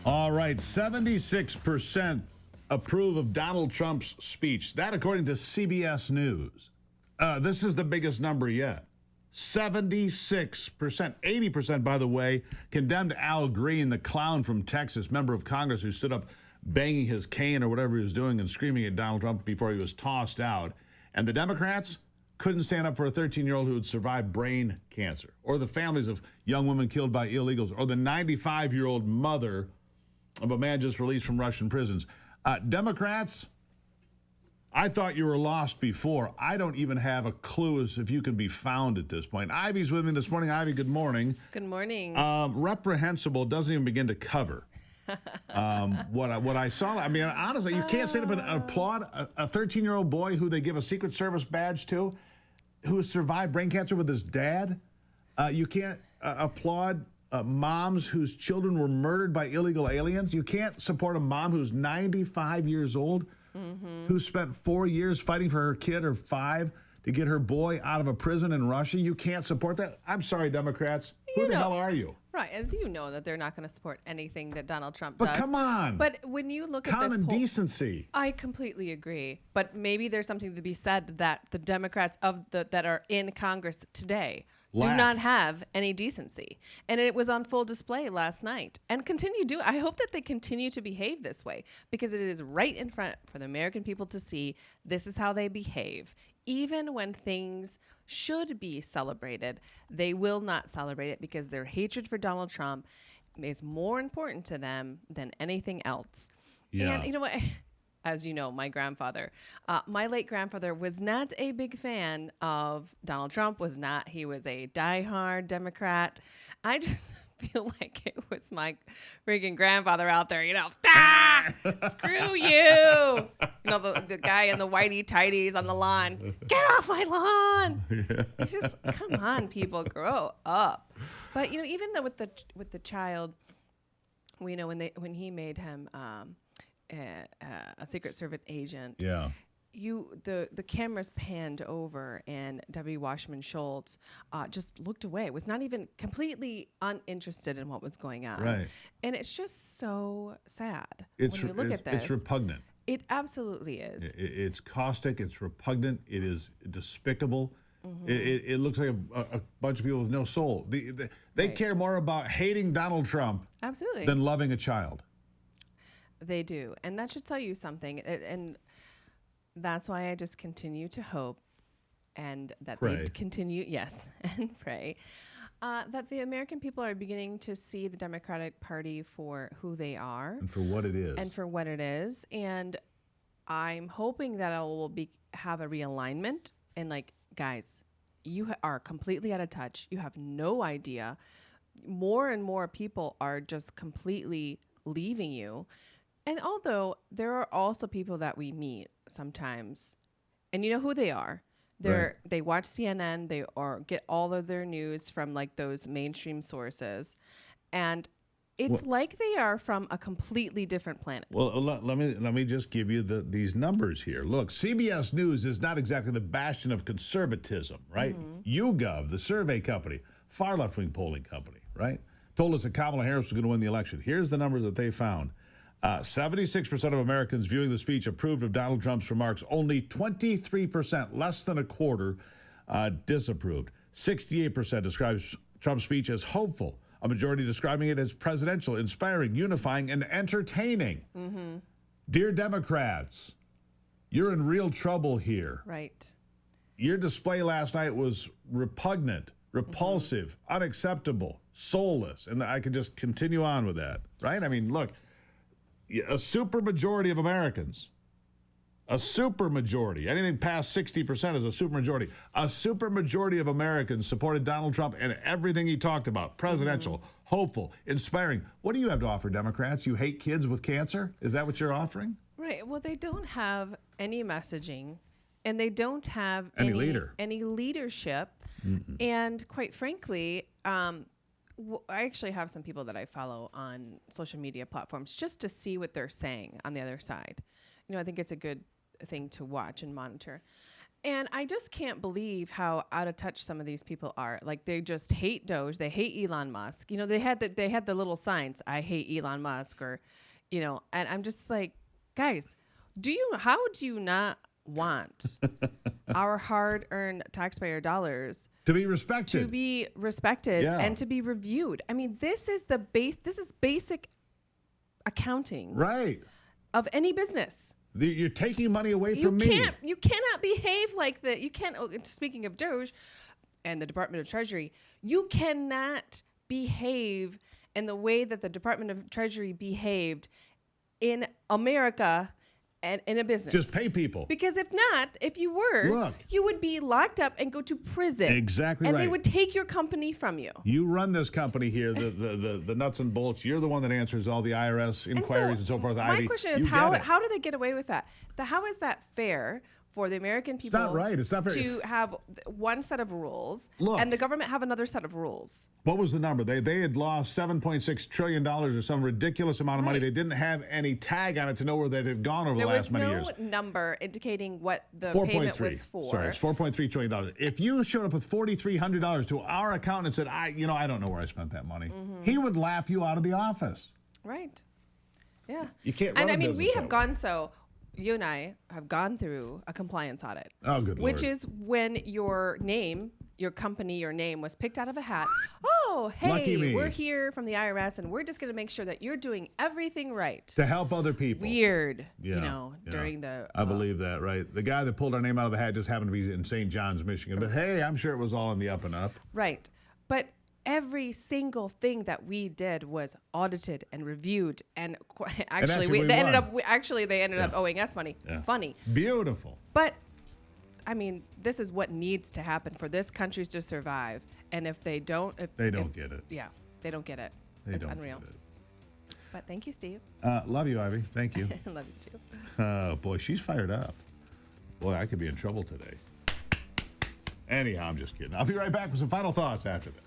All right, 76% approve of Donald Trump's speech. That according to CBS News. This is the biggest number yet. 76%. 80%, by the way, condemned Al Green, the clown from Texas, member of Congress who stood up banging his cane or whatever he was doing and screaming at Donald Trump before he was tossed out. And the Democrats couldn't stand up for a 13-year-old who had survived brain cancer, or the families of young women killed by illegals, or the 95-year-old mother of a man just released from Russian prisons. Democrats, I thought you were lost before. I don't even have a clue as if you can be found at this point. Ivy's with me this morning. Ivy, good morning. Good morning. Reprehensible doesn't even begin to cover what I saw. I mean, honestly, you can't sit up and applaud a 13-year-old boy who they give a Secret Service badge to, who has survived brain cancer with his dad. You can't applaud moms whose children were murdered by illegal aliens. You can't support a mom who's 95 years old, who spent 4 years fighting for her kid, or 5, to get her boy out of a prison in Russia. You can't support that. I'm sorry, Democrats. Who the hell are you? Right, and you know that they're not going to support anything that Donald Trump But does. come on. But when you look at this common poll, decency. I completely agree. But maybe there's something to be said that the Democrats that are in Congress today do not have any decency. And it was on full display last night. And I hope that they continue to behave this way, because it is right in front for the American people to see this is how they behave. Even when things should be celebrated, they will not celebrate it because their hatred for Donald Trump is more important to them than anything else. Yeah. And you know what? As you know, my late grandfather was not a big fan of Donald Trump, he was a diehard Democrat. I just feel like it was my freaking grandfather out there, screw you. The guy in the whitey tighties on the lawn, get off my lawn. Yeah. It's just, come on, people, grow up. But, even though with the child, when he made him a Secret Service agent. Yeah. The cameras panned over, and W. Washington Schultz just looked away. Was not even completely uninterested in what was going on. Right. And it's just so sad when you look at this. It's repugnant. It absolutely is. It's caustic. It's repugnant. It is despicable. Mm-hmm. It looks like a bunch of people with no soul. They care more about hating Donald Trump absolutely than loving a child. They do. And that should tell you something. And that's why I just continue to hope and that pray. They continue, yes, and pray, that the American people are beginning to see the Democratic Party for who they are. And for what it is. And I'm hoping that it will have a realignment. And guys, you are completely out of touch. You have no idea. More and more people are just completely leaving you. And although there are also people that we meet sometimes, and you know who they are. They watch CNN, they get all of their news from those mainstream sources. And it's like they are from a completely different planet. Well, let me just give you these numbers here. Look, CBS News is not exactly the bastion of conservatism, right? Mm-hmm. YouGov, the survey company, far left-wing polling company, right, told us that Kamala Harris was going to win the election. Here's the numbers that they found. 76% of Americans viewing the speech approved of Donald Trump's remarks. Only 23%, less than a quarter, disapproved. 68% describes Trump's speech as hopeful. A majority describing it as presidential, inspiring, unifying, and entertaining. Mm-hmm. Dear Democrats, you're in real trouble here. Right. Your display last night was repugnant, repulsive, unacceptable, soulless. And I could just continue on with that, right? I mean, look. A supermajority of Americans, anything past 60% is a supermajority. A supermajority of Americans supported Donald Trump and everything he talked about. Presidential, hopeful, inspiring. What do you have to offer, Democrats? You hate kids with cancer? Is that what you're offering? Right. Well, they don't have any messaging, and they don't have any leadership. Mm-hmm. And quite frankly, I actually have some people that I follow on social media platforms just to see what they're saying on the other side. I think it's a good thing to watch and monitor. And I just can't believe how out of touch some of these people are. Like they just hate Doge, they hate Elon Musk. You know, they had the little signs, I hate Elon Musk, or, you know, and I'm just like, guys, how do you not want our hard-earned taxpayer dollars to be respected, yeah, and to be reviewed? I mean, this is basic accounting, right, of any business. You're taking money away from me. You cannot behave like that. You can't. Speaking of Doge and the Department of Treasury, you cannot behave in the way that the Department of Treasury behaved in America and in a business. Just pay people. Because if you were, you would be locked up and go to prison. Exactly right. And they would take your company from you. You run this company here, the nuts and bolts. You're the one that answers all the IRS inquiries and so forth. My question is, how do they get away with that? How is that fair for the American people? It's not right. It's not fair to have one set of rules and the government have another set of rules. What was the number? They had lost $7.6 trillion or some ridiculous amount of money. They didn't have any tag on it to know where that had gone over the last many years. There was no number indicating what the payment was for. Sorry, it's $4.3 trillion. If you showed up with $4,300 to our accountant and said, I don't know where I spent that money, he would laugh you out of the office. Right. Yeah. You can't run And a I mean, business we have that gone you and I have gone through a compliance audit. Oh, good Lord. Which is when your name, your company, your name was picked out of a hat. Oh, hey, we're here from the IRS and we're just going to make sure that you're doing everything right. To help other people. Weird, during the... I believe that, right? The guy that pulled our name out of the hat just happened to be in St. John's, Michigan. But hey, I'm sure it was all in the up and up. Right. But every single thing that we did was audited and reviewed, and they ended up owing us money. Yeah. Funny. Beautiful. But I mean, this is what needs to happen for this country to survive. And if they don't get it. Yeah, they don't get it. It's unreal. Get it. But thank you, Steve. Love you, Ivy. Thank you. Love you too. Oh boy, she's fired up. Boy, I could be in trouble today. Anyhow, I'm just kidding. I'll be right back with some final thoughts after this.